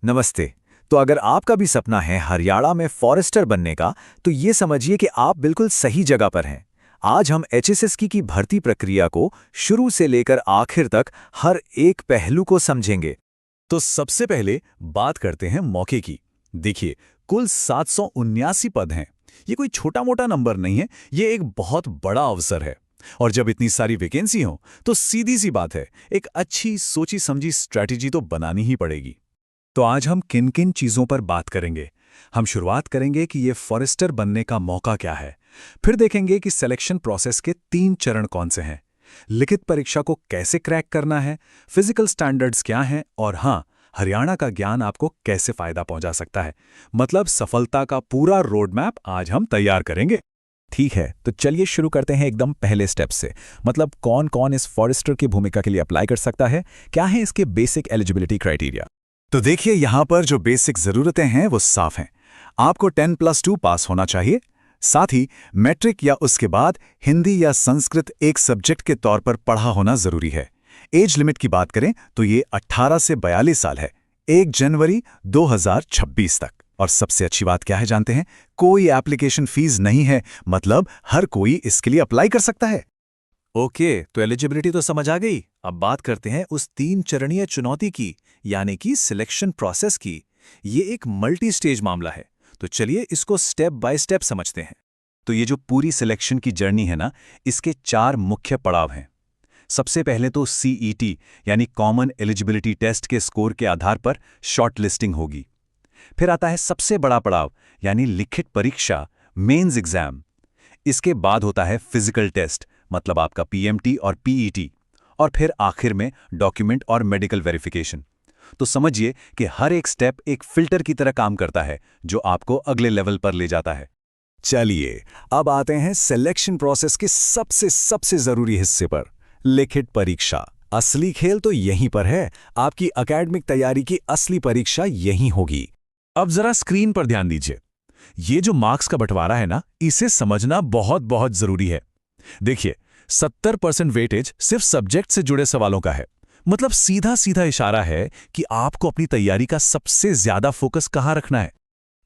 नमस्ते। तो अगर आपका भी सपना है हरियाणा में फॉरेस्टर बनने का, तो ये समझिए कि आप बिल्कुल सही जगह पर हैं। आज हम एचएसएस की भर्ती प्रक्रिया को शुरू से लेकर आखिर तक हर एक पहलू को समझेंगे। तो सबसे पहले बात करते हैं मौके की। देखिए, कुल 779 पद हैं। ये कोई छोटा मोटा नंबर नहीं है, ये एक बहुत बड़ा अवसर है। और जब इतनी सारी वैकेंसी हो, तो सीधी सी बात है, एक अच्छी सोची समझी स्ट्रैटेजी तो बनानी ही पड़ेगी। तो आज हम किन किन चीज़ों पर बात करेंगे। हम शुरुआत करेंगे कि ये फॉरेस्टर बनने का मौका क्या है। फिर देखेंगे कि सिलेक्शन प्रोसेस के 3 चरण कौन से हैं, लिखित परीक्षा को कैसे क्रैक करना है, फिजिकल स्टैंडर्ड्स क्या हैं, और हाँ, हरियाणा का ज्ञान आपको कैसे फायदा पहुंचा सकता है। मतलब सफलता का पूरा रोड मैप आज हम तैयार करेंगे। ठीक है, तो चलिए शुरू करते हैं एकदम पहले स्टेप से। मतलब कौन कौन इस फॉरेस्टर की भूमिका के लिए अप्लाई कर सकता है, क्या है इसके बेसिक एलिजिबिलिटी क्राइटेरिया। तो देखिए, यहां पर जो बेसिक जरूरतें हैं वो साफ हैं। आपको 10+2 पास होना चाहिए। साथ ही मैट्रिक या उसके बाद हिंदी या संस्कृत एक सब्जेक्ट के तौर पर पढ़ा होना जरूरी है। एज लिमिट की बात करें तो ये 18 से 42 साल है, 1 जनवरी 2026 तक। और सबसे अच्छी बात क्या है जानते हैं? कोई एप्लीकेशन फीस नहीं है, मतलब हर कोई इसके लिए अप्लाई कर सकता है। ओके, तो एलिजिबिलिटी तो समझ आ गई। अब बात करते हैं उस 3 चरणीय चुनौती की, यानी कि सिलेक्शन प्रोसेस की। ये एक मल्टी स्टेज मामला है, तो चलिए इसको स्टेप बाय स्टेप समझते हैं। तो ये जो पूरी सिलेक्शन की जर्नी है ना, इसके 4 मुख्य पड़ाव हैं। सबसे पहले तो सीईटी यानी कॉमन एलिजिबिलिटी टेस्ट के स्कोर के आधार पर शॉर्ट लिस्टिंग होगी। फिर आता है सबसे बड़ा पड़ाव यानी लिखित परीक्षा, मेंस एग्जाम। इसके बाद होता है फिजिकल टेस्ट, मतलब आपका पीएमटी और पीईटी। और फिर आखिर में डॉक्यूमेंट और मेडिकल वेरिफिकेशन। तो समझिए कि हर एक स्टेप एक फिल्टर की तरह काम करता है, जो आपको अगले लेवल पर ले जाता है। चलिए अब आते हैं सिलेक्शन प्रोसेस के सबसे जरूरी हिस्से पर, लिखित परीक्षा। असली खेल तो यहीं पर है। आपकी एकेडमिक तैयारी की असली परीक्षा यहीं होगी। अब जरा स्क्रीन पर ध्यान दीजिए। ये जो मार्क्स का बंटवारा है ना, इसे समझना बहुत बहुत जरूरी है। देखिए, 70% वेटेज सिर्फ सब्जेक्ट से जुड़े सवालों का है। मतलब सीधा सीधा इशारा है कि आपको अपनी तैयारी का सबसे ज्यादा फोकस कहाँ रखना है।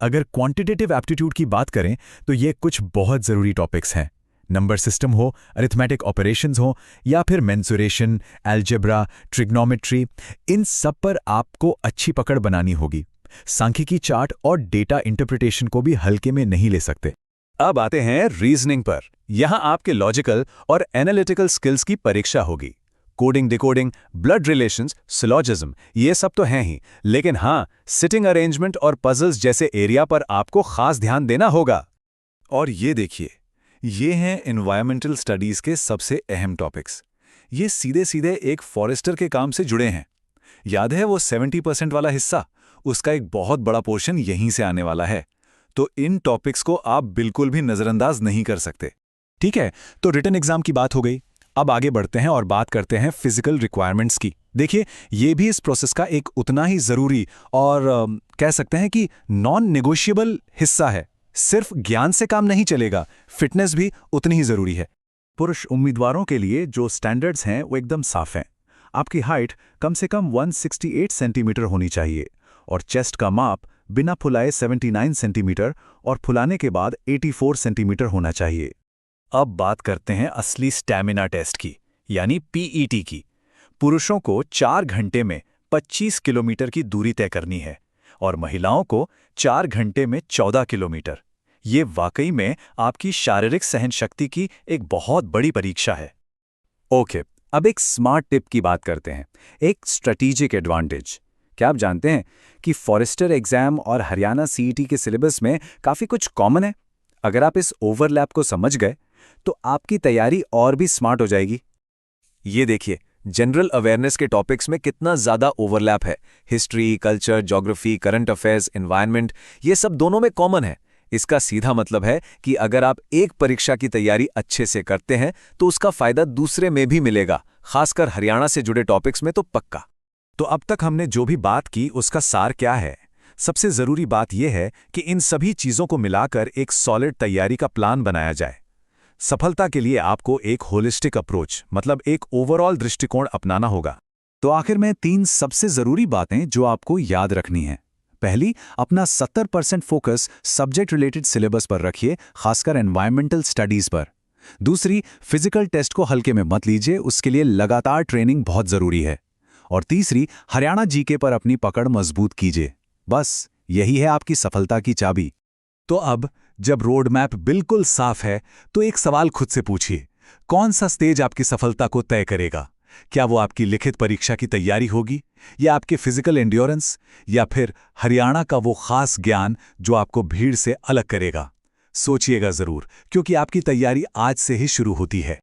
अगर क्वांटिटेटिव एप्टीट्यूड की बात करें तो ये कुछ बहुत जरूरी टॉपिक्स हैं। नंबर सिस्टम हो, अरिथमेटिक ऑपरेशंस हो, या फिर मेंसुरेशन, अलजेब्रा, ट्रिग्नोमेट्री, इन सब पर आपको अच्छी पकड़ बनानी होगी। सांख्यिकी चार्ट और डेटा इंटरप्रिटेशन को भी हल्के में नहीं ले सकते। अब आते हैं रीजनिंग पर। यहां आपके लॉजिकल और एनालिटिकल स्किल्स की परीक्षा होगी। Coding, decoding, blood relations, syllogism, ये सब तो हैं ही, लेकिन हाँ, सिटिंग अरेंजमेंट और पजल्स जैसे एरिया पर आपको खास ध्यान देना होगा। और ये देखिए, ये हैं एनवायरमेंटल स्टडीज के सबसे अहम टॉपिक्स। ये सीधे सीधे एक फॉरेस्टर के काम से जुड़े हैं। याद है वो 70% वाला हिस्सा? उसका एक बहुत बड़ा पोर्शन यहीं से आने वाला है। तो इन टॉपिक्स को आप बिल्कुल भी नजरअंदाज नहीं कर सकते। ठीक है, तो रिटन एग्जाम की बात हो गई। अब आगे बढ़ते हैं और बात करते हैं फिजिकल रिक्वायरमेंट्स की। देखिए, ये भी इस प्रोसेस का एक उतना ही जरूरी और कह सकते हैं कि नॉन नेगोशिएबल हिस्सा है। सिर्फ ज्ञान से काम नहीं चलेगा, फिटनेस भी उतनी ही जरूरी है। पुरुष उम्मीदवारों के लिए जो स्टैंडर्ड्स हैं वो एकदम साफ हैं। आपकी हाइट कम से कम 168 सेंटीमीटर होनी चाहिए और चेस्ट का माप बिना फुलाए 79 सेंटीमीटर और फुलाने के बाद 84 सेंटीमीटर होना चाहिए। अब बात करते हैं असली स्टैमिना टेस्ट की, यानी पीईटी की। पुरुषों को 4 घंटे में 25 किलोमीटर की दूरी तय करनी है और महिलाओं को 4 घंटे में 14 किलोमीटर। ये वाकई में आपकी शारीरिक सहन शक्ति की एक बहुत बड़ी परीक्षा है। ओके, अब एक स्मार्ट टिप की बात करते हैं, एक स्ट्रेटेजिक एडवांटेज। क्या आप जानते हैं कि फॉरेस्टर एग्जाम और हरियाणा सीईटी के सिलेबस में काफ़ी कुछ कॉमन है? अगर आप इस ओवरलैप को समझ गए तो आपकी तैयारी और भी स्मार्ट हो जाएगी। ये देखिए, जनरल अवेयरनेस के टॉपिक्स में कितना ज़्यादा ओवरलैप है। History, culture, geography, current affairs, environment, ये सब दोनों में कॉमन है। इसका सीधा मतलब है कि अगर आप एक परीक्षा की तैयारी अच्छे से करते हैं तो उसका फायदा दूसरे में भी मिलेगा, खासकर हरियाणा से जुड़े टॉपिक्स में तो पक्का। तो अब तक हमने जो भी बात की उसका सार क्या है? सबसे जरूरी बात यह है कि इन सभी चीजों को मिलाकर एक सॉलिड तैयारी का प्लान बनाया जाए। सफलता के लिए आपको एक होलिस्टिक अप्रोच, मतलब एक ओवरऑल दृष्टिकोण अपनाना होगा। तो आखिर में 3 सबसे जरूरी बातें जो आपको याद रखनी हैं। पहली, अपना 70% फोकस सब्जेक्ट रिलेटेड सिलेबस पर रखिए, खासकर एनवायरमेंटल स्टडीज पर। दूसरी, फिजिकल टेस्ट को हल्के में मत लीजिए, उसके लिए लगातार ट्रेनिंग बहुत जरूरी है। और तीसरी, हरियाणा जीके पर अपनी पकड़ मजबूत कीजिए। बस यही है आपकी सफलता की चाबी। तो अब जब रोड मैप बिल्कुल साफ है, तो एक सवाल खुद से पूछिए, कौन सा स्टेज आपकी सफलता को तय करेगा? क्या वो आपकी लिखित परीक्षा की तैयारी होगी, या आपके फिजिकल एंड्योरेंस, या फिर हरियाणा का वो खास ज्ञान जो आपको भीड़ से अलग करेगा? सोचिएगा जरूर, क्योंकि आपकी तैयारी आज से ही शुरू होती है।